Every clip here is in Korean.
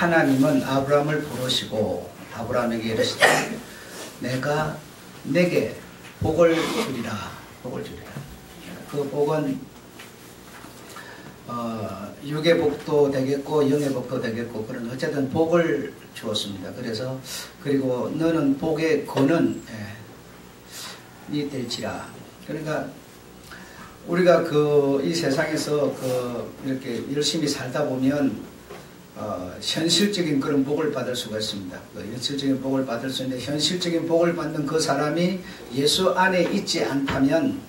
하나님은 아브라함을 부르시고 아브라함에게 이르시되 내가 내게 복을 주리라. 복을 주리라. 그 복은 육의 복도 되겠고 영의 복도 되겠고 그런 어쨌든 복을 주었습니다. 그래서 그리고 너는 복의 근원이 될지라. 그러니까 우리가 이 세상에서 이렇게 열심히 살다 보면 현실적인 그런 복을 받을 수가 있습니다. 현실적인 복을 받을 수 있는데 현실적인 복을 받는 그 사람이 예수 안에 있지 않다면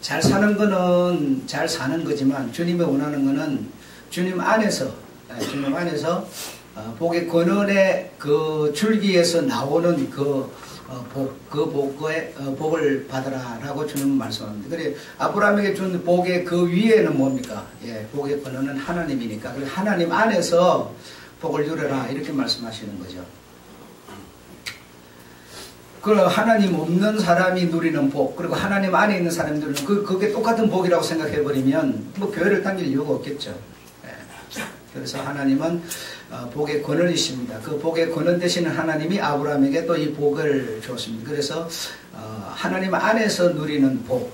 잘 사는 거는 잘 사는 거지만 주님이 원하는 거는 주님 안에서 복의 근원의 그 줄기에서 나오는 복을 받으라라고 주님은 말씀합니다. 그래 아브라함에게 준 복의 그 위에는 뭡니까? 복의 근원은 하나님이니까. 그래 하나님 안에서 복을 누려라 이렇게 말씀하시는 거죠. 그럼 하나님 없는 사람이 누리는 복, 그리고 하나님 안에 있는 사람이 누리는 그게 똑같은 복이라고 생각해버리면 뭐 교회를 다닐 이유가 없겠죠. 그래서 하나님은 복의 근원이십니다. 그 복의 근원 되시는 하나님이 아브라함에게 또 이 복을 줬습니다. 그래서 하나님 안에서 누리는 복,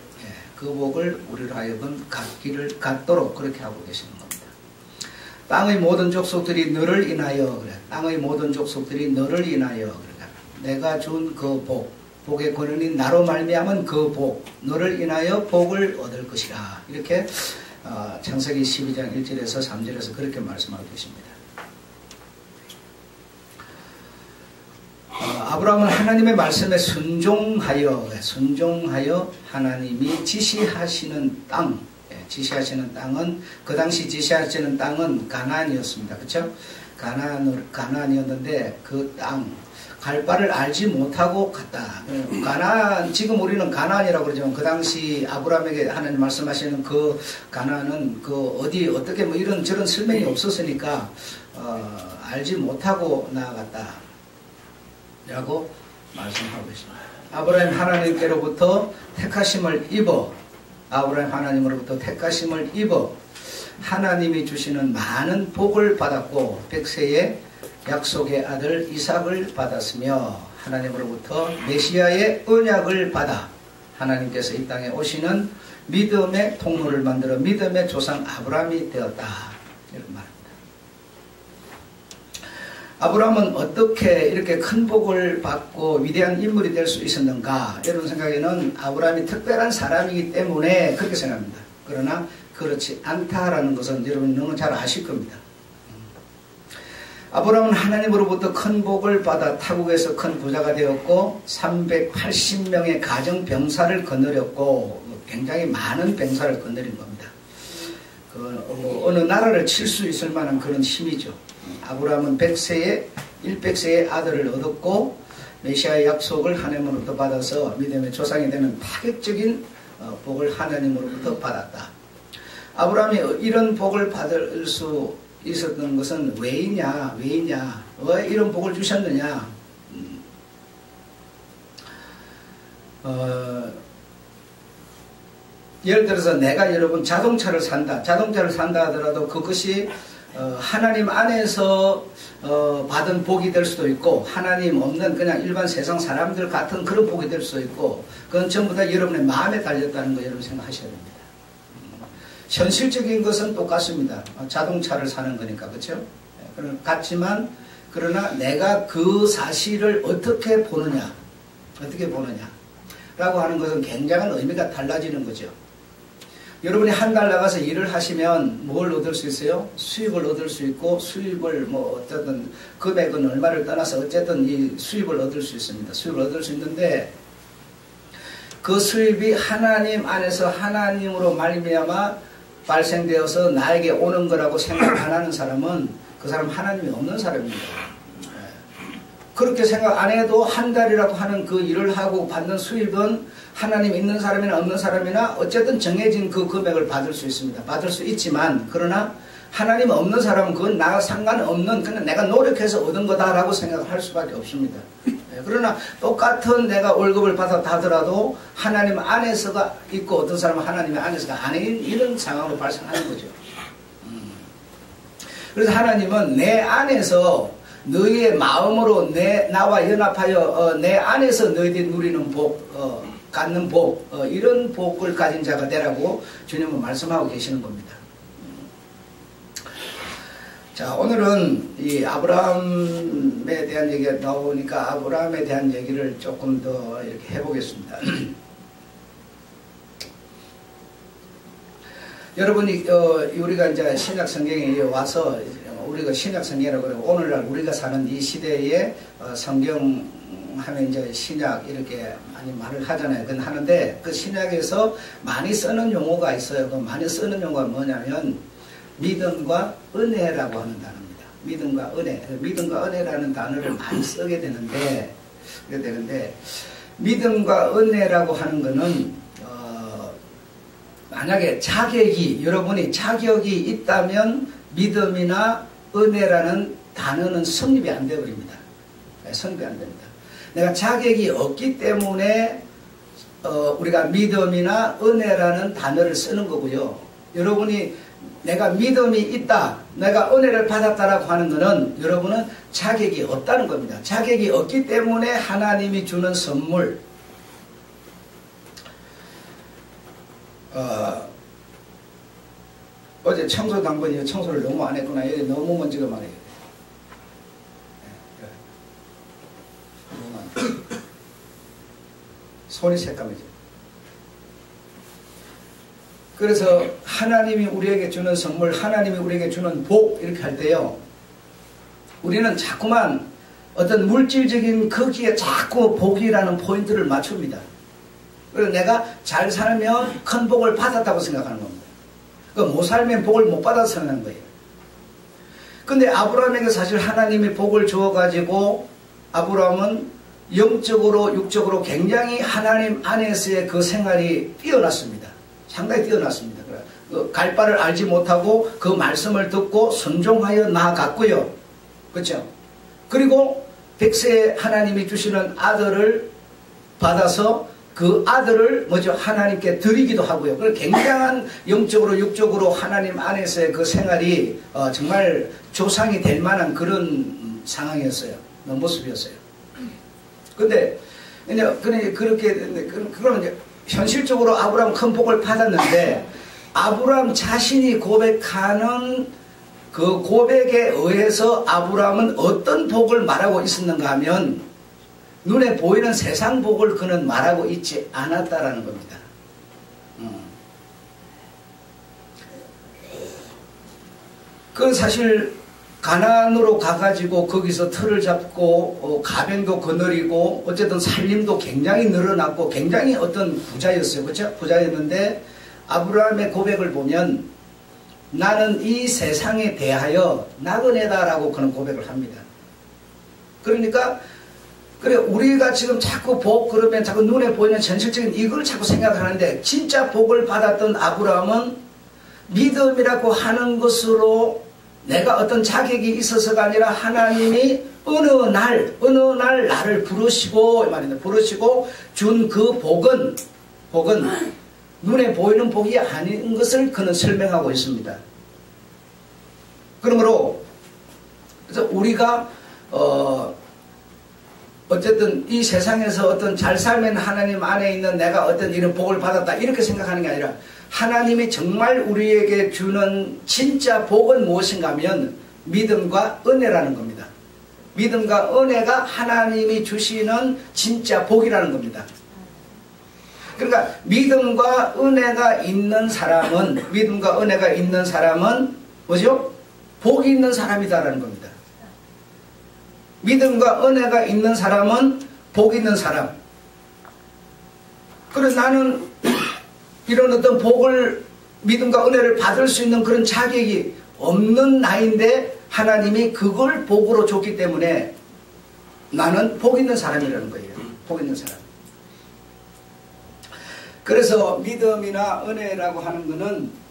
그 복을 우리로 하여금 갖도록 그렇게 하고 계시는 겁니다. 땅의 모든 족속들이 너를 인하여 그래. 땅의 모든 족속들이 너를 인하여 그래. 내가 준 그 복의 근원인 나로 말미암은 그 복, 너를 인하여 복을 얻을 것이라. 이렇게 창세기 12장 1절에서 3절에서 그렇게 말씀하고 계십니다. 아브라함은 하나님의 말씀에 순종하여 하나님이 지시하시는 땅은 그 당시 지시하시는 땅은 가나안이었습니다. 그렇죠? 가나안이었는데 그 땅 갈 바를 알지 못하고 갔다. 가나안, 지금 우리는 가나안이라고 그러지만 그 당시 아브라함에게 하나님 말씀하시는 그 가나안은 어떻게 뭐 이런 저런 설명이 없었으니까 알지 못하고 나아갔다. 라고 말씀하고 있습니다. 아브라함 하나님께로부터 아브라함 하나님으로부터 택하심을 입어 하나님이 주시는 많은 복을 받았고 백세의 약속의 아들 이삭을 받았으며 하나님으로부터 메시아의 언약을 받아 하나님께서 이 땅에 오시는 믿음의 통로를 만들어 믿음의 조상 아브라함이 되었다. 이런 말입니다. 아브라함은 어떻게 이렇게 큰 복을 받고 위대한 인물이 될 수 있었는가? 여러분 생각에는 아브라함이 특별한 사람이기 때문에 그렇게 생각합니다. 그러나 그렇지 않다라는 것은 여러분 너무 잘 아실 겁니다. 아브라함은 하나님으로부터 큰 복을 받아 타국에서 큰 부자가 되었고 380명의 가정 병사를 거느렸고 굉장히 많은 병사를 거느린 겁니다. 어느 나라를 칠 수 있을 만한 그런 힘이죠. 아브라함은 100세의 아들을 얻었고 메시아의 약속을 하나님으로부터 받아서 믿음의 조상이 되는 파격적인 복을 하나님으로부터 받았다. 아브라함이 이런 복을 받을 수 있었던 것은 왜이냐? 왜 이런 복을 주셨느냐? 예를 들어서 내가 여러분 자동차를 산다 하더라도 그것이 하나님 안에서 받은 복이 될 수도 있고 하나님 없는 그냥 일반 세상 사람들 같은 그런 복이 될 수도 있고 그건 전부 다 여러분의 마음에 달렸다는 거 여러분 생각하셔야 됩니다. 현실적인 것은 똑같습니다. 자동차를 사는 거니까 그렇죠? 같지만 그러나 내가 그 사실을 어떻게 보느냐 라고 하는 것은 굉장한 의미가 달라지는 거죠. 여러분이 한 달 나가서 일을 하시면 뭘 얻을 수 있어요? 수입을 얻을 수 있고 수입을 어쨌든 금액은 얼마를 떠나서 어쨌든 이 수입을 얻을 수 있습니다. 수입을 얻을 수 있는데 그 수입이 하나님 안에서 하나님으로 말미암아 발생되어서 나에게 오는 거라고 생각 안 하는 사람은 그 사람 하나님이 없는 사람입니다. 그렇게 생각 안 해도 한 달이라고 하는 그 일을 하고 받는 수입은 하나님 있는 사람이나 없는 사람이나 어쨌든 정해진 그 금액을 받을 수 있습니다. 받을 수 있지만 그러나 하나님 없는 사람은 그건 나와 상관없는 그냥 내가 노력해서 얻은 거다라고 생각을 할 수밖에 없습니다. 그러나 똑같은 내가 월급을 받아더라도 하나님 안에서가 있고 어떤 사람은 하나님의 안에서가 아닌 이런 상황으로 발생하는 거죠. 그래서 하나님은 내 안에서 너희의 마음으로 나와 연합하여 내 안에서 너희들이 누리는 복, 갖는 복, 이런 복을 가진 자가 되라고 주님은 말씀하고 계시는 겁니다. 자, 오늘은 이 아브라함에 대한 얘기가 나오니까 아브라함에 대한 얘기를 조금 더 이렇게 해보겠습니다. 여러분이 우리가 이제 신약 성경에 와서 우리가 신약 성경이라고 해요. 오늘날 우리가 사는 이 시대에 성경 하면 이제 신약 이렇게 많이 말을 하잖아요. 그건 하는데 그 신약에서 많이 쓰는 용어가 있어요. 그 많이 쓰는 용어가 뭐냐면 믿음과 은혜라고 하는 단어입니다. 믿음과 은혜. 믿음과 은혜라는 단어를 많이 쓰게 되는데 믿음과 은혜라고 하는 거는 만약에 여러분이 자격이 있다면 믿음이나 은혜라는 단어는 성립이 안 되어버립니다. 성립이 안 됩니다. 내가 자격이 없기 때문에 우리가 믿음이나 은혜라는 단어를 쓰는 거고요. 여러분이 내가 믿음이 있다, 내가 은혜를 받았다라고 하는 것은 여러분은 자격이 없다는 겁니다. 자격이 없기 때문에 하나님이 주는 선물, 어제 청소 당번이 청소를 너무 안 했구나. 얘 너무 먼지가 많아요. 손이 새까매져. 그래서 하나님이 우리에게 주는 선물, 하나님이 우리에게 주는 복 이렇게 할 때요, 우리는 자꾸만 어떤 물질적인 거기에 자꾸 복이라는 포인트를 맞춥니다. 그래서 내가 잘 살면 큰 복을 받았다고 생각하는 겁니다. 못 살면 복을 못 받아서 생각하는 거예요. 근데 아브라함에게 사실 하나님이 복을 주어가지고 아브라함은 영적으로 육적으로 굉장히 하나님 안에서의 그 생활이 뛰어났습니다. 상당히 뛰어났습니다. 갈 바를 알지 못하고 그 말씀을 듣고 순종하여 나아갔고요. 그렇죠? 그리고 백세에 하나님이 주시는 아들을 받아서 그 아들을 하나님께 드리기도 하고요. 그리고 굉장한 영적으로 육적으로 하나님 안에서의 그 생활이 정말 조상이 될 만한 그런 상황이었어요. 모습이었어요. 근데 그렇게 그러면 이제 현실적으로 아브라함 큰 복을 받았는데 아브라함 자신이 고백하는 그 고백에 의해서 아브라함은 어떤 복을 말하고 있었는가 하면 눈에 보이는 세상 복을 그는 말하고 있지 않았다라는 겁니다. 그건 사실 가나안으로 가가지고 거기서 틀을 잡고 가병도 거느리고 어쨌든 살림도 굉장히 늘어났고 굉장히 어떤 부자였어요. 그렇죠? 부자였는데 아브라함의 고백을 보면 나는 이 세상에 대하여 나그네다라고 그는 고백을 합니다. 그러니까 그래 우리가 지금 자꾸 복 그러면 자꾸 눈에 보이는 현실적인 이걸 자꾸 생각하는데 진짜 복을 받았던 아브라함은 믿음이라고 하는 것으로 내가 어떤 자격이 있어서가 아니라 하나님이 어느 날 나를 부르시고 말입니다. 부르시고 준 그 복은 눈에 보이는 복이 아닌 것을 그는 설명하고 있습니다. 그러므로 그래서 우리가 어쨌든 이 세상에서 어떤 잘 살면 하나님 안에 있는 내가 어떤 이런 복을 받았다 이렇게 생각하는 게 아니라 하나님이 정말 우리에게 주는 진짜 복은 무엇인가 하면 믿음과 은혜라는 겁니다. 믿음과 은혜가 하나님이 주시는 진짜 복이라는 겁니다. 그러니까 믿음과 은혜가 있는 사람은 뭐죠? 복이 있는 사람이다라는 겁니다. 믿음과 은혜가 있는 사람은 복 있는 사람. 그래서 나는 이런 어떤 복을 믿음과 은혜를 받을 수 있는 그런 자격이 없는 나인데 하나님이 그걸 복으로 줬기 때문에 나는 복 있는 사람이라는 거예요. 복 있는 사람. 그래서 믿음이나 은혜라고 하는 것은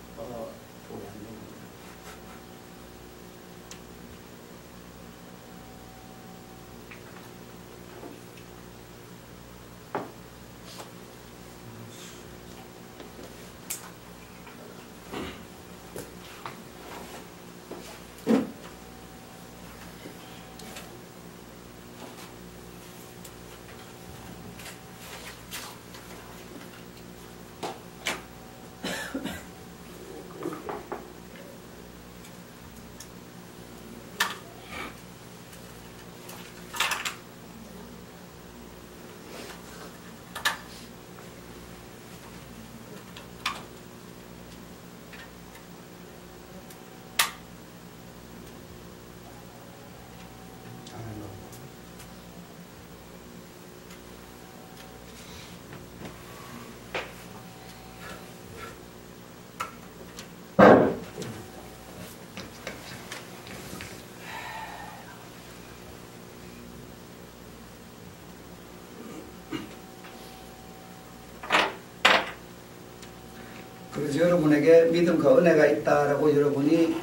그래서 여러분에게 믿음과 은혜가 있다라고 여러분이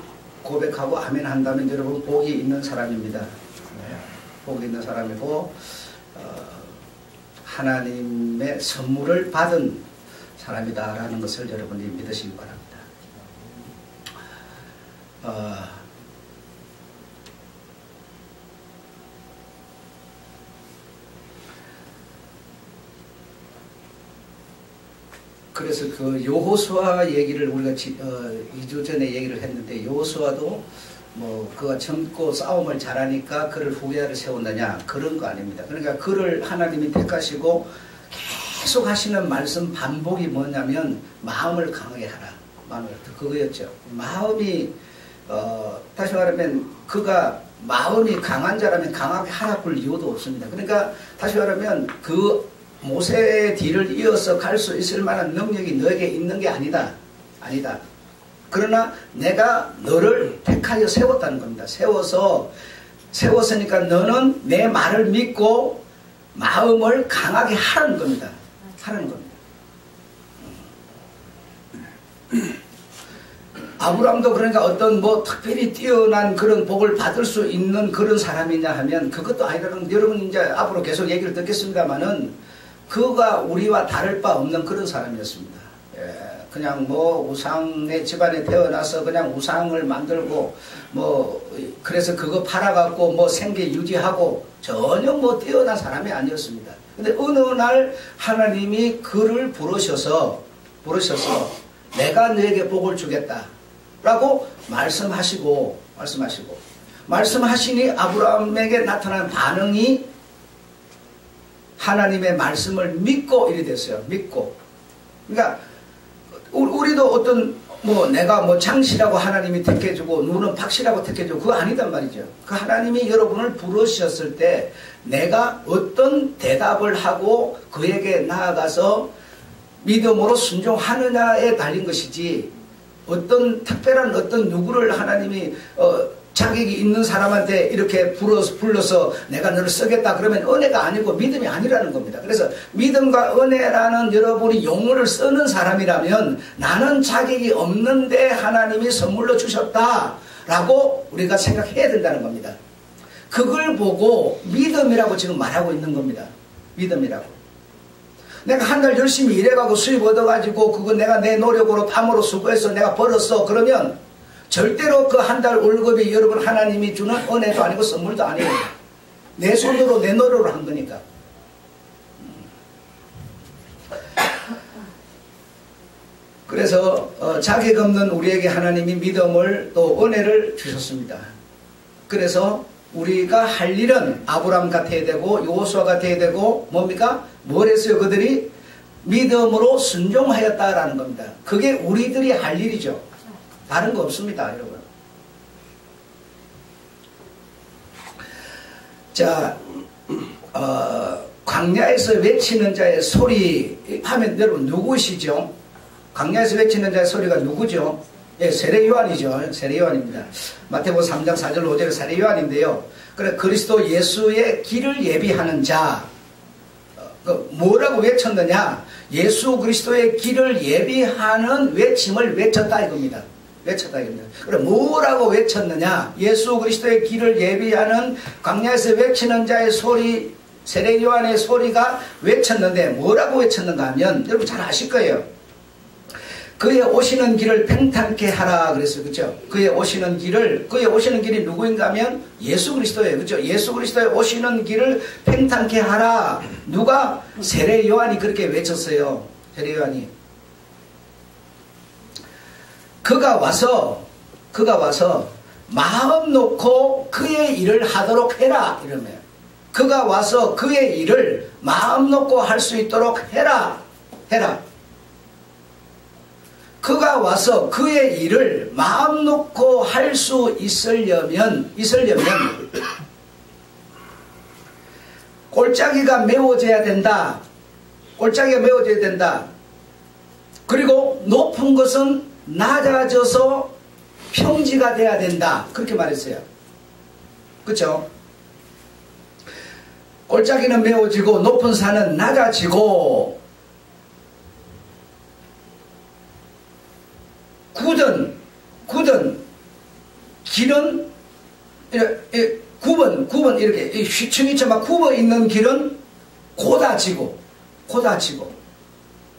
고백하고 아멘 한다면 여러분 복이 있는 사람입니다. 복이 있는 사람이고 하나님의 선물을 받은 사람이다라는 것을 여러분이 믿으시기 바랍니다. 그래서 그 여호수아 얘기를 우리가 2주 전에 얘기를 했는데, 여호수아도 뭐 그가 젊고 싸움을 잘하니까 그를 후계자를 세웠느냐, 그런 거 아닙니다. 그러니까 그를 하나님이 택하시고 계속 하시는 말씀 반복이 뭐냐면 마음을 강하게 하라. 그거였죠. 마음이 다시 말하면 그가 마음이 강한 자라면 강하게 하라 볼 이유도 없습니다. 그러니까 다시 말하면 그 모세의 뒤를 이어서 갈 수 있을 만한 능력이 너에게 있는 게 아니다. 그러나 내가 너를 택하여 세웠다는 겁니다. 세웠으니까 너는 내 말을 믿고 마음을 강하게 하라는 겁니다. 아브라함도 그러니까 어떤 뭐 특별히 뛰어난 그런 복을 받을 수 있는 그런 사람이냐 하면 그것도 아니라는, 여러분 이제 앞으로 계속 얘기를 듣겠습니다만은 그가 우리와 다를 바 없는 그런 사람이었습니다. 그냥 뭐 우상의 집안에 태어나서 그냥 우상을 만들고 뭐 그래서 그거 팔아갖고 뭐 생계 유지하고 전혀 뭐 뛰어난 사람이 아니었습니다. 근데 어느 날 하나님이 그를 부르셔서 내가 너에게 복을 주겠다라고 말씀하시니 아브라함에게 나타난 반응이 하나님의 말씀을 믿고 이래 됐어요. 믿고. 그러니까 우리도 어떤 뭐 내가 뭐 장씨라고 하나님이 택해주고 누구는 박씨라고 택해주고 그거 아니단 말이죠. 그 하나님이 여러분을 부르셨을 때 내가 어떤 대답을 하고 그에게 나아가서 믿음으로 순종하느냐에 달린 것이지, 어떤 특별한 어떤 누구를 하나님이 자격이 있는 사람한테 이렇게 불러서 내가 너를 쓰겠다 그러면 은혜가 아니고 믿음이 아니라는 겁니다. 그래서 믿음과 은혜라는 여러분이 용어를 쓰는 사람이라면 나는 자격이 없는데 하나님이 선물로 주셨다라고 우리가 생각해야 된다는 겁니다. 그걸 보고 믿음이라고 지금 말하고 있는 겁니다. 믿음이라고. 내가 한 달 열심히 일해가고 수입 얻어가지고 그거 내가 내 노력으로 땀으로 수고해서 내가 벌었어 그러면 절대로 그 한 달 월급이 여러분 하나님이 주는 은혜도 아니고 선물도 아니에요. 내 손으로 내 노력으로 한 거니까. 그래서 자격 없는 우리에게 하나님이 믿음을 또 은혜를 주셨습니다. 그래서 우리가 할 일은 아브라함 같아야 되고 여호수아 같아야 되고 뭡니까? 뭘 했어요? 그들이 믿음으로 순종하였다라는 겁니다. 그게 우리들이 할 일이죠. 다른 거 없습니다, 여러분. 자, 광야에서 외치는 자의 소리 하면 여러분 누구시죠? 광야에서 외치는 자의 소리가 누구죠? 예, 세례 요한이죠. 세례 요한입니다. 마태복음 3장 4절 5절에 세례 요한인데요. 그래 그리스도 예수의 길을 예비하는 자, 뭐라고 외쳤느냐? 예수 그리스도의 길을 예비하는 외침을 외쳤다 이겁니다. 그래 뭐라고 외쳤느냐? 예수 그리스도의 길을 예비하는 광야에서 외치는 자의 소리, 세례 요한의 소리가 외쳤는데 뭐라고 외쳤는가 하면 여러분 잘 아실 거예요. 그의 오시는 길을 평탄케 하라 그랬어요. 그렇죠? 그의 오시는 길이 누구인가 하면 예수 그리스도예요. 그렇죠? 예수 그리스도의 오시는 길을 평탄케 하라. 누가? 세례 요한이 그렇게 외쳤어요. 세례 요한이. 그가 와서 마음 놓고 그의 일을 하도록 해라 이러면, 그가 와서 그의 일을 마음 놓고 할 수 있도록 해라. 그가 와서 그의 일을 마음 놓고 할 수 있으려면 골짜기가 메워져야 된다. 그리고 높은 것은 낮아져서 평지가 돼야 된다. 그렇게 말했어요. 그렇죠? 골짜기는 메워지고 높은 산은 낮아지고 굳은 길은, 9번 이렇게 휘청이처럼 굽어 있는 길은 고다지고,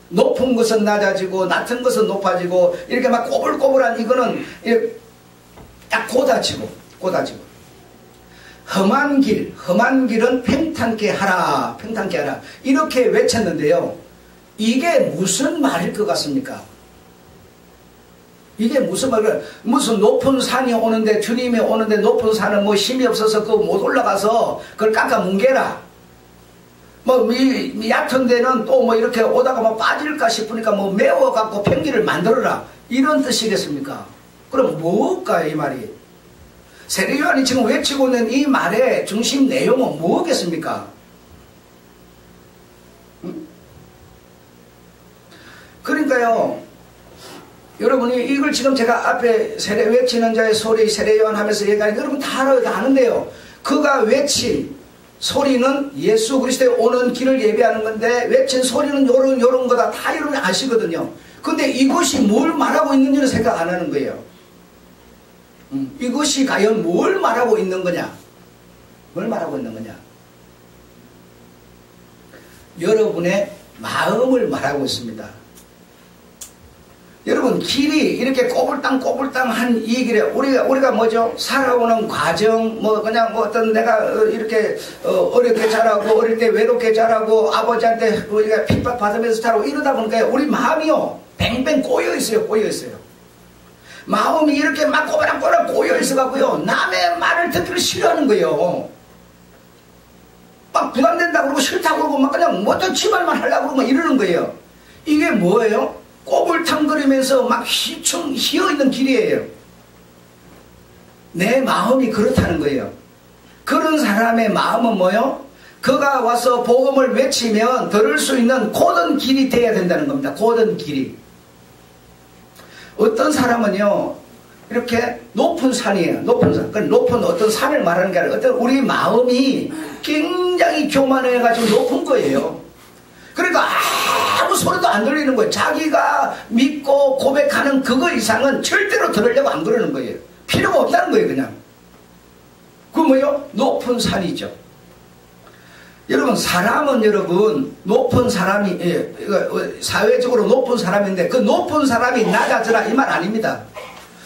높은 것은 낮아지고, 낮은 것은 높아지고, 이렇게 막 꼬불꼬불한 이거는 딱 고다지고. 험한 길은 평탄케 하라. 이렇게 외쳤는데요. 이게 무슨 말일 것 같습니까? 이게 무슨 말이에요? 무슨 높은 산이 오는데, 주님이 오는데 높은 산은 뭐 힘이 없어서 그거 못 올라가서 그걸 깎아 뭉개라. 뭐 얕은 데는 또 뭐 이렇게 오다가 뭐 빠질까 싶으니까 뭐 메워갖고 평기를 만들어라. 이런 뜻이겠습니까? 그럼 뭘까요, 이 말이? 세례요한이 지금 외치고 있는 이 말의 중심 내용은 뭐겠습니까? 그러니까요, 여러분이 이걸 지금 제가 앞에 세례 외치는 자의 소리, 세례요한 하면서 얘기하니까 여러분 다 알아요, 다 아는데요. 그가 외친 소리는 예수 그리스도의 오는 길을 예비하는 건데, 외친 소리는 요런 거다. 다 여러분이 아시거든요. 근데 이것이 뭘 말하고 있는지는 생각 안 하는 거예요. 이것이 과연 뭘 말하고 있는 거냐? 여러분의 마음을 말하고 있습니다. 여러분, 길이 이렇게 꼬불땅한 이 길에 우리가 뭐죠? 살아오는 과정, 뭐 그냥 뭐 어떤 내가 이렇게 어렵게 자라고, 어릴 때 외롭게 자라고, 아버지한테 우리가 핍박받으면서 자라고 이러다 보니까 우리 마음이요, 뱅뱅 꼬여 있어요. 마음이 이렇게 막 꼬부랑꼬부랑 꼬여 있어가고요, 남의 말을 듣기를 싫어하는 거예요. 막 부담된다고 그러고 싫다고 그러고 막 그냥 뭐든 지 말만 하려고 그러고 막 이러는 거예요. 이게 뭐예요? 꼬불탕거리면서 막 휘어있는 길이에요. 내 마음이 그렇다는 거예요. 그런 사람의 마음은 뭐예요? 그가 와서 복음을 외치면 들을 수 있는 고든 길이 돼야 된다는 겁니다. 고든 길이. 어떤 사람은요, 이렇게 높은 산이에요. 높은 산. 높은 어떤 산을 말하는 게 아니라 어떤 우리 마음이 굉장히 교만해가지고 높은 거예요. 그러니까 아무 소리도 안 들리는 거예요. 자기가 믿고 고백하는 그거 이상은 절대로 들으려고 안 그러는 거예요. 필요가 없다는 거예요, 그냥. 그거 뭐예요? 높은 산이죠. 여러분, 사람은 여러분, 높은 사람이, 사회적으로 높은 사람인데, 그 높은 사람이 낮아져라, 이 말 아닙니다.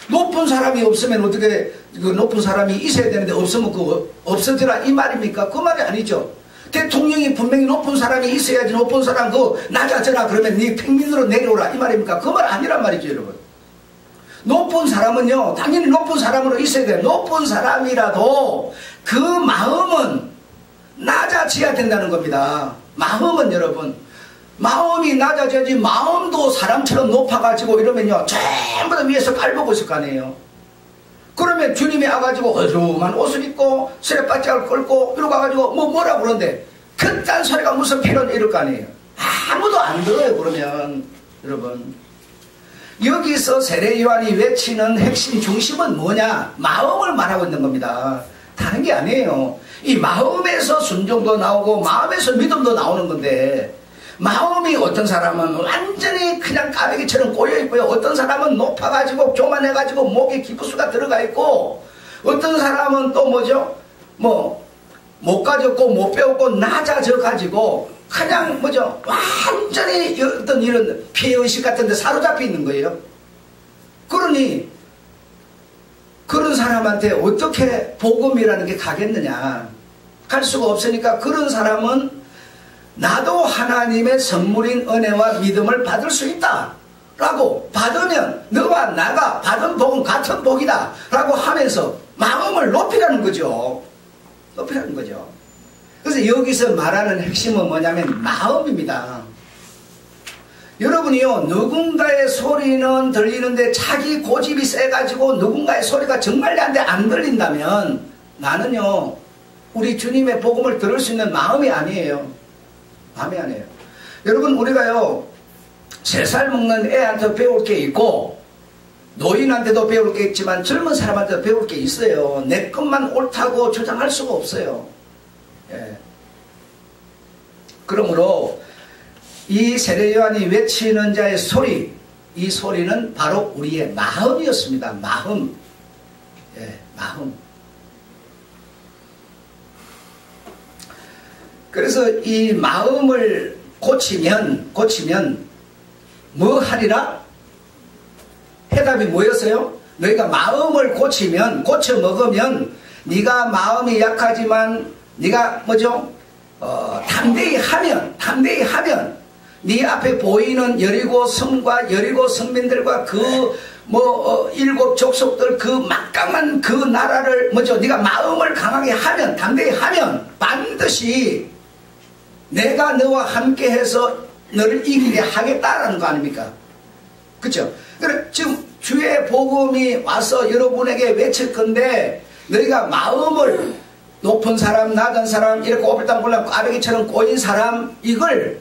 높은 사람이 없으면 어떻게, 그 높은 사람이 있어야 되는데, 없으면 그거 없어져라, 이 말입니까? 그 말이 아니죠. 대통령이 분명히 높은 사람이 있어야지, 높은 사람 그거 낮아져라, 그러면 네 평민으로 내려오라, 이 말입니까? 그 말 아니란 말이죠, 여러분. 높은 사람은요, 당연히 높은 사람으로 있어야 돼요. 높은 사람이라도 그 마음은 낮아져야 된다는 겁니다. 마음은 여러분, 마음이 낮아져야지. 마음도 사람처럼 높아가지고 이러면요, 전부 다 위에서 깔보고 있을 거 아니에요. 그러면 주님이 와가지고 어두움한 옷을 입고 쓰레바짝을 끌고 이러고 와가지고 뭐라고 그러는데 그딴 소리가 무슨 필요는 이럴 거 아니에요. 아무도 안 들어요. 그러면 여러분, 여기서 세례 요한이 외치는 핵심 중심은 뭐냐? 마음을 말하고 있는 겁니다. 다른 게 아니에요. 이 마음에서 순종도 나오고 마음에서 믿음도 나오는 건데, 마음이 어떤 사람은 완전히 그냥 까베기처럼 꼬여있고요, 어떤 사람은 높아가지고 교만해가지고 목에 기부수가 들어가 있고, 어떤 사람은 또 뭐죠? 못 가졌고 못 배웠고 낮아져가지고 그냥 뭐죠? 완전히 어떤 이런 피해의식 같은 데 사로잡혀 있는 거예요. 그러니 그런 사람한테 어떻게 복음이라는 게 가겠느냐? 갈 수가 없으니까 그런 사람은 나도 하나님의 선물인 은혜와 믿음을 받을 수 있다 라고, 받으면 너와 나가 받은 복은 같은 복이다 라고 하면서 마음을 높이라는 거죠. 그래서 여기서 말하는 핵심은 뭐냐면 마음입니다. 여러분이요, 누군가의 소리는 들리는데 자기 고집이 세가지고 누군가의 소리가 정말 나한테 안 들린다면 나는요, 우리 주님의 복음을 들을 수 있는 마음이 아니에요. 여러분, 우리가요, 3살 먹는 애한테 배울 게 있고 노인한테도 배울 게 있지만 젊은 사람한테도 배울 게 있어요. 내 것만 옳다고 주장할 수가 없어요. 예. 그러므로 이 세례 요한이 외치는 자의 소리, 이 소리는 바로 우리의 마음이었습니다. 마음. 예, 마음. 그래서 이 마음을 고치면 뭐 하리라? 해답이 뭐였어요? 너희가 마음을 고치면, 고쳐 먹으면 네가 마음이 약하지만 네가 뭐죠? 담대히 하면 네 앞에 보이는 여리고 성과 여리고 성민들과 일곱 족속들 그 막강한 그 나라를 뭐죠? 네가 마음을 강하게 하면, 담대히 하면 반드시 내가 너와 함께해서 너를 이기게 하겠다라는 거 아닙니까? 그렇죠? 그래 지금 주의 복음이 와서 여러분에게 외칠 건데 너희가 마음을 높은 사람, 낮은 사람, 이렇게 오불당불랑 꽈배기처럼 꼬인 사람, 이걸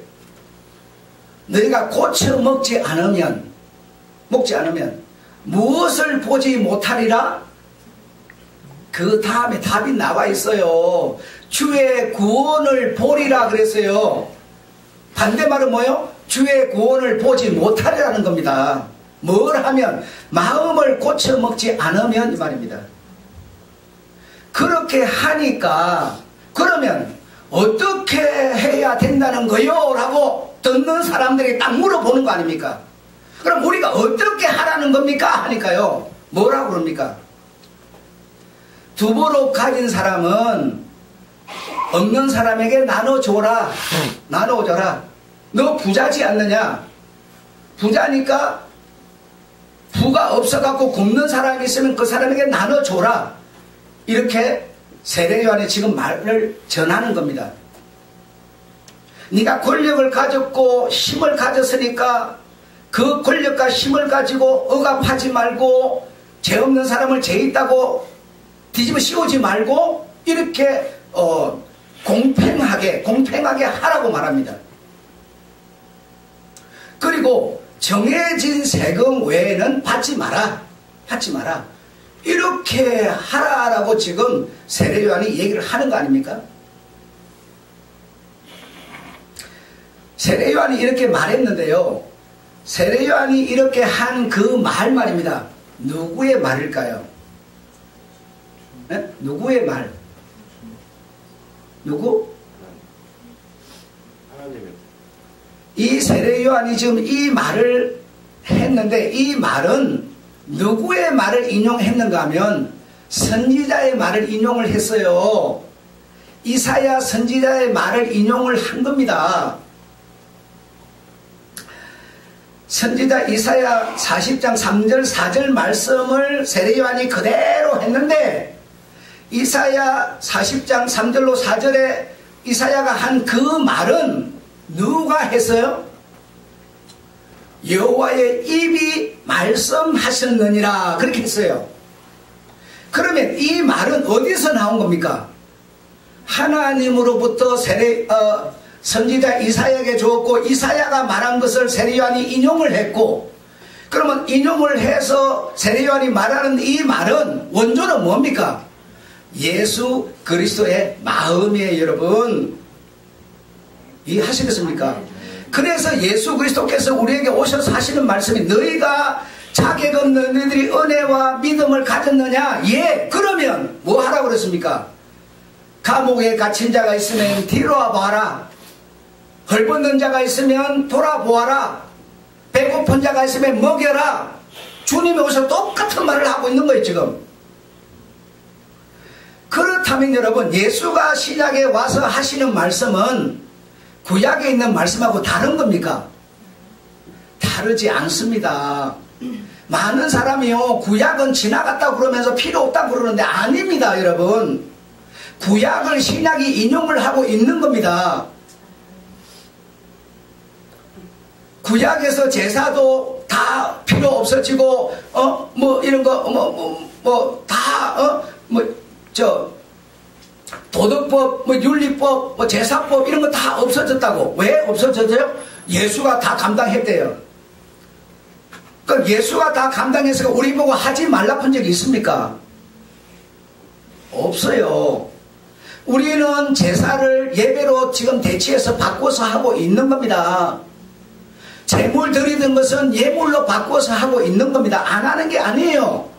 너희가 고쳐 먹지 않으면 무엇을 보지 못하리라? 그 다음에 답이 나와 있어요. 주의 구원을 보리라 그랬어요. 반대말은 뭐예요? 주의 구원을 보지 못하리라는 겁니다. 뭘 하면? 마음을 고쳐 먹지 않으면 이 말입니다. 그렇게 하니까 그러면 어떻게 해야 된다는 거요? 라고 듣는 사람들이 딱 물어보는 거 아닙니까? 그럼 우리가 어떻게 하라는 겁니까? 하니까요. 뭐라고 그럽니까? 두부로 가진 사람은 없는 사람에게 나눠줘라. 너 부자지 않느냐? 부자니까 부가 없어갖고 굶는 사람이 있으면 그 사람에게 나눠줘라. 이렇게 세례요한이 지금 말을 전하는 겁니다. 네가 권력을 가졌고 힘을 가졌으니까 그 권력과 힘을 가지고 억압하지 말고 죄 없는 사람을 죄 있다고 뒤집어 씌우지 말고 이렇게 공평하게 하라고 말합니다. 그리고 정해진 세금 외에는 받지 마라. 이렇게 하라라고 지금 세례요한이 얘기를 하는 거 아닙니까? 세례요한이 이렇게 말했는데요. 세례요한이 이렇게 한 그 말입니다. 누구의 말일까요? 네? 누구의 말? 누구? 하나님의. 이 세례요한이 지금 이 말을 했는데 이 말은 누구의 말을 인용했는가 하면 선지자의 말을 인용을 했어요. 이사야 선지자의 말을 인용을 한 겁니다. 선지자 이사야 40장 3절 4절 말씀을 세례요한이 그대로 했는데 이사야 40장 3절로 4절에 이사야가 한 그 말은 누가 했어요? 여호와의 입이 말씀하셨느니라 그렇게 했어요. 그러면 이 말은 어디서 나온 겁니까? 하나님으로부터 선지자 이사야에게 주었고 이사야가 말한 것을 세례요한이 인용을 했고 그러면 인용을 해서 세례요한이 말하는 이 말은 원조는 뭡니까? 예수 그리스도의 마음이에요. 여러분 이해하시겠습니까? 그래서 예수 그리스도께서 우리에게 오셔서 하시는 말씀이 너희가 자격 없는 너희들이 은혜와 믿음을 가졌느냐? 예. 그러면 뭐 하라고 그랬습니까? 감옥에 갇힌 자가 있으면 뒤로 와봐라. 헐벗는 자가 있으면 돌아보아라. 배고픈 자가 있으면 먹여라. 주님이 오셔서 똑같은 말을 하고 있는 거예요 지금. 그렇다면 여러분 예수가 신약에 와서 하시는 말씀은 구약에 있는 말씀하고 다른 겁니까? 다르지 않습니다. 많은 사람이요 구약은 지나갔다고 그러면서 필요 없다고 그러는데 아닙니다. 여러분 구약을 신약이 인용을 하고 있는 겁니다. 구약에서 제사도 다 필요 없어지고 이런 거 도덕법, 윤리법, 제사법 이런 거 다 없어졌다고. 왜 없어졌어요? 예수가 다 감당했대요. 그럼 예수가 다 감당해서 우리 보고 하지 말라 한 적이 있습니까? 없어요. 우리는 제사를 예배로 지금 대치해서 바꿔서 하고 있는 겁니다. 제물 드리던 것은 예물로 바꿔서 하고 있는 겁니다. 안 하는 게 아니에요.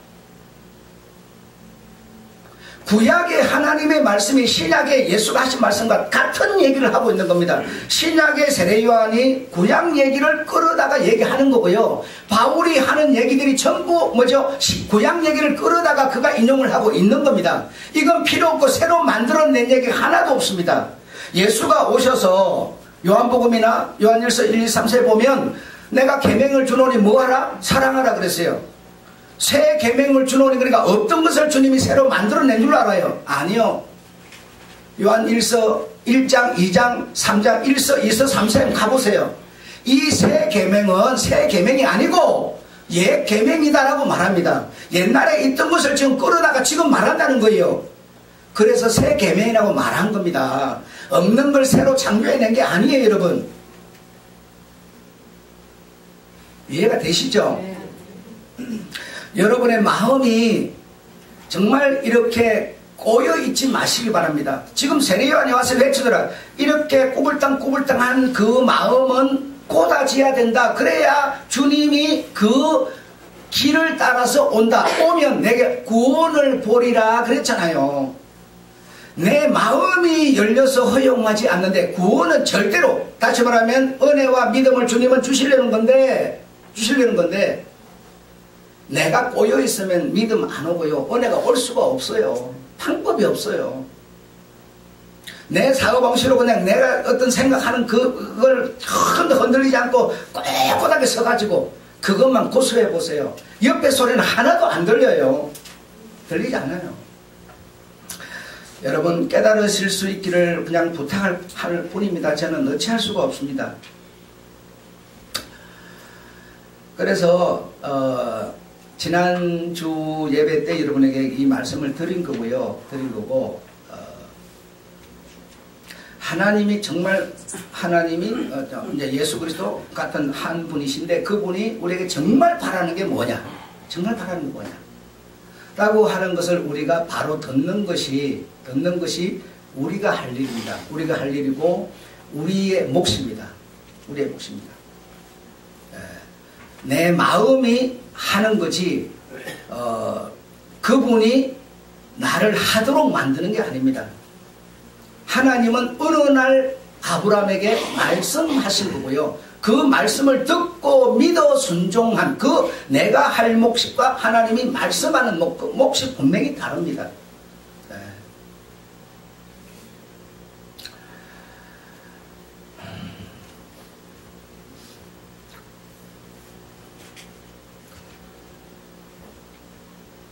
구약의 하나님의 말씀이 신약의 예수가 하신 말씀과 같은 얘기를 하고 있는 겁니다. 신약의 세례요한이 구약 얘기를 끌어다가 얘기하는 거고요. 바울이 하는 얘기들이 전부 뭐죠? 구약 얘기를 끌어다가 그가 인용을 하고 있는 겁니다. 이건 필요 없고 새로 만들어낸 얘기가 하나도 없습니다. 예수가 오셔서 요한복음이나 요한일서 1, 2, 3세 보면 내가 계명을 주노니 뭐하라? 사랑하라 그랬어요. 새 계명을 주노니 그러니까 어떤 것을 주님이 새로 만들어낸 줄 알아요? 아니요. 요한 1서 1장 2장 3장 1서 2서 3서 가보세요. 이 새 계명은 새 계명이 아니고 옛 계명이다라고 말합니다. 옛날에 있던 것을 지금 끌어다가 지금 말한다는 거예요. 그래서 새 계명이라고 말한 겁니다. 없는 걸 새로 창조해낸 게 아니에요, 여러분. 이해가 되시죠? 네. 여러분의 마음이 정말 이렇게 꼬여있지 마시기 바랍니다. 지금 세례요한이 와서 외치더라. 이렇게 꾸불땅꾸불땅한 그 마음은 꽂아져야 된다. 그래야 주님이 그 길을 따라서 온다. 오면 내게 구원을 보리라 그랬잖아요. 내 마음이 열려서 허용하지 않는데 구원은 절대로, 다시 말하면 은혜와 믿음을 주님은 주시려는 건데 내가 꼬여있으면 믿음 안 오고요. 은혜가 올 수가 없어요. 방법이 없어요. 내 사고방식으로 그냥 내가 어떤 생각하는 그걸 흔들리지 않고 꼿꼿하게 서가지고 그것만 고수해 보세요. 옆에 소리는 하나도 안 들려요. 들리지 않아요. 여러분 깨달으실 수 있기를 그냥 부탁할 뿐입니다. 저는 어찌할 수가 없습니다. 그래서 지난주 예배 때 여러분에게 이 말씀을 드린 거고 하나님이 정말 이제 예수 그리스도 같은 한 분이신데 그분이 우리에게 정말 바라는 게 뭐냐? 정말 바라는 게 뭐냐? 라고 하는 것을 우리가 바로 듣는 것이 우리가 할 일입니다. 우리가 할 일이고 우리의 몫입니다. 우리의 몫입니다. 내 마음이 하는 거지 그분이 나를 하도록 만드는 게 아닙니다. 하나님은 어느 날 아브라함에게 말씀하신 거고요. 그 말씀을 듣고 믿어 순종한 그 내가 할 몫과 하나님이 말씀하는 몫이 분명히 다릅니다.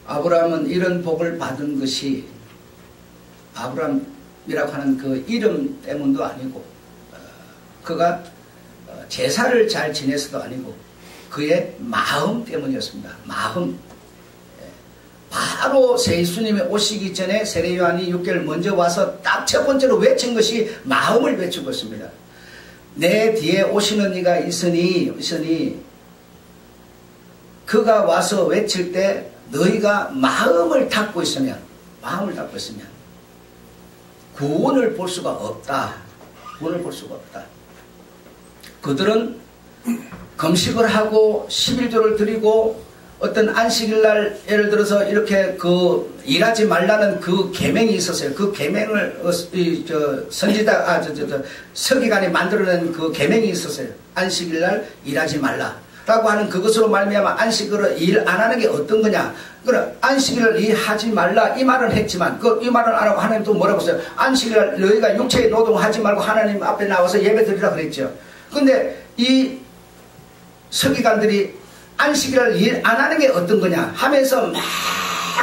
아브라함은 이런 복을 받은 것이 아브라함이라고 하는 그 이름 때문도 아니고 그가 제사를 잘 지내서도 아니고 그의 마음 때문이었습니다. 마음. 바로 예수님이 오시기 전에 세례요한이 6개월 먼저 와서 딱 첫 번째로 외친 것이 마음을 외치고 있습니다. 내 뒤에 오시는 이가 있으니 그가 와서 외칠 때 너희가 마음을 닫고 있으면 구원을 볼 수가 없다. 구원을 볼 수가 없다. 그들은 금식을 하고 11조를 드리고 어떤 안식일날 예를 들어서 이렇게 그 일하지 말라는 그 계명이 있었어요. 그 계명을 서기관이 만들어낸 그 계명이 있었어요. 안식일날 일하지 말라. 라고 하는 그것으로 말미암아 안식으로 일 안 하는 게 어떤 거냐? 그래 안식일을 일하지 말라 이 말은 했지만 이 말을 안 하고 하나님 또 뭐라고 했어요? 안식일을 너희가 육체의 노동하지 말고 하나님 앞에 나와서 예배 드리라 그랬죠. 근데 이 서기관들이 안식일을 일 안 하는 게 어떤 거냐 하면서 막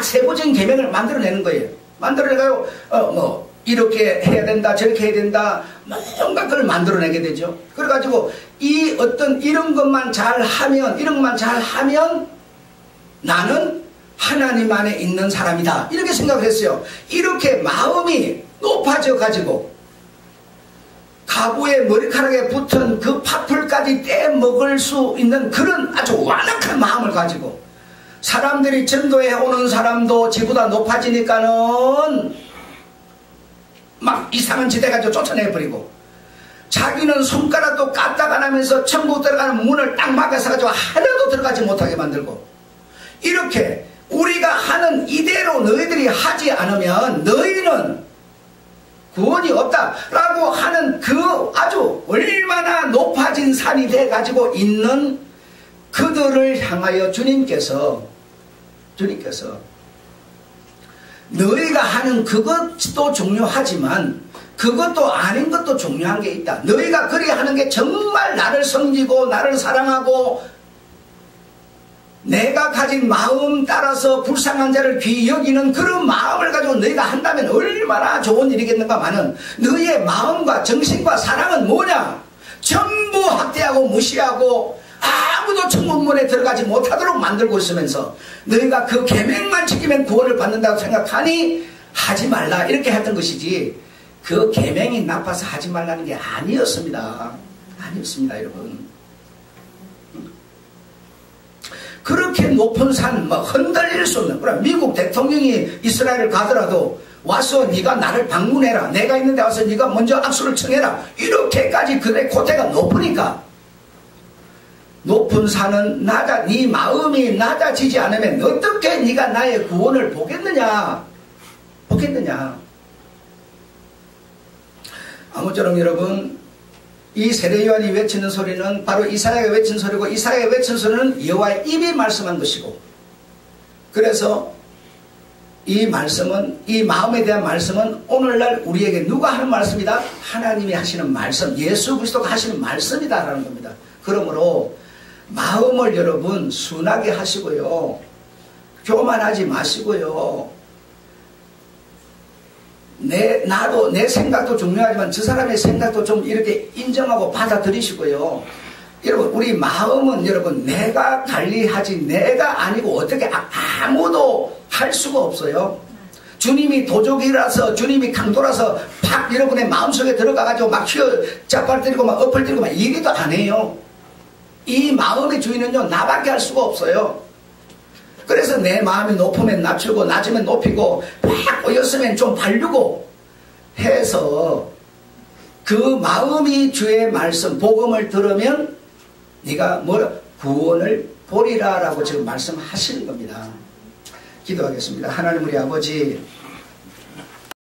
세부적인 계명을 만들어내는 거예요. 만들어내가지고 이렇게 해야 된다 저렇게 해야 된다 뭔가 그걸 만들어내게 되죠. 그래가지고 이 어떤 이런 것만 잘하면 나는 하나님 안에 있는 사람이다 이렇게 생각을 했어요. 이렇게 마음이 높아져 가지고 가구의 머리카락에 붙은 그 파풀까지 떼먹을 수 있는 그런 아주 완악한 마음을 가지고 사람들이 전도에 오는 사람도 지보다 높아지니까는 막 이상한 짓 해가지고 쫓아내버리고 자기는 손가락도 까딱 안 하면서 천국 들어가는 문을 딱 막아서가지고 하나도 들어가지 못하게 만들고, 이렇게 우리가 하는 이대로 너희들이 하지 않으면 너희는 구원이 없다라고 하는 그 아주 얼마나 높아진 산이 돼가지고 있는 그들을 향하여 주님께서 너희가 하는 그것도 중요하지만 그것도 아닌 것도 중요한 게 있다. 너희가 그리 하는 게 정말 나를 섬기고 나를 사랑하고 내가 가진 마음 따라서 불쌍한 자를 귀히 여기는 그런 마음을 가지고 너희가 한다면 얼마나 좋은 일이겠는가마는, 너희의 마음과 정신과 사랑은 뭐냐? 전부 학대하고 무시하고 아무도 천국문에 들어가지 못하도록 만들고 있으면서 너희가 그 계명만 지키면 구원을 받는다고 생각하니 하지 말라, 이렇게 했던 것이지, 그 계명이 나빠서 하지 말라는 게 아니었습니다. 여러분. 그렇게 높은 산, 흔들릴 수 없는, 그럼 미국 대통령이 이스라엘을 가더라도 와서 네가 나를 방문해라, 내가 있는데 와서 네가 먼저 악수를 청해라, 이렇게까지 그의 고대가 높으니까, 높은 산은 네 마음이 낮아지지 않으면 어떻게 네가 나의 구원을 보겠느냐. 아무쪼록 여러분, 이 세례요한이 외치는 소리는 바로 이사야가 외친 소리고, 이사야가 외친 소리는 여호와의 입이 말씀한 것이고, 그래서 이 말씀은, 이 마음에 대한 말씀은 오늘날 우리에게 누가 하는 말씀이다? 하나님이 하시는 말씀, 예수 그리스도가 하시는 말씀이다라는 겁니다. 그러므로 마음을 여러분 순하게 하시고요, 교만하지 마시고요, 나도 내 생각도 중요하지만 저 사람의 생각도 좀 이렇게 인정하고 받아들이시고요. 여러분, 우리 마음은 여러분 내가 관리하지 내가 아니고 어떻게 아무도 할 수가 없어요. 주님이 도적이라서, 주님이 강도라서 팍 여러분의 마음속에 들어가가지고 막 휘어잡아뜨리고 막 엎을뜨리고 막 이리도 안 해요. 이 마음의 주인은요, 나밖에 할 수가 없어요. 그래서 내 마음이 높으면 낮추고 낮으면 높이고 팍 꼬였으면 좀 바르고 해서 그 마음이 주의 말씀, 복음을 들으면 네가 구원을 보리라 라고 지금 말씀하시는 겁니다. 기도하겠습니다. 하나님 우리 아버지,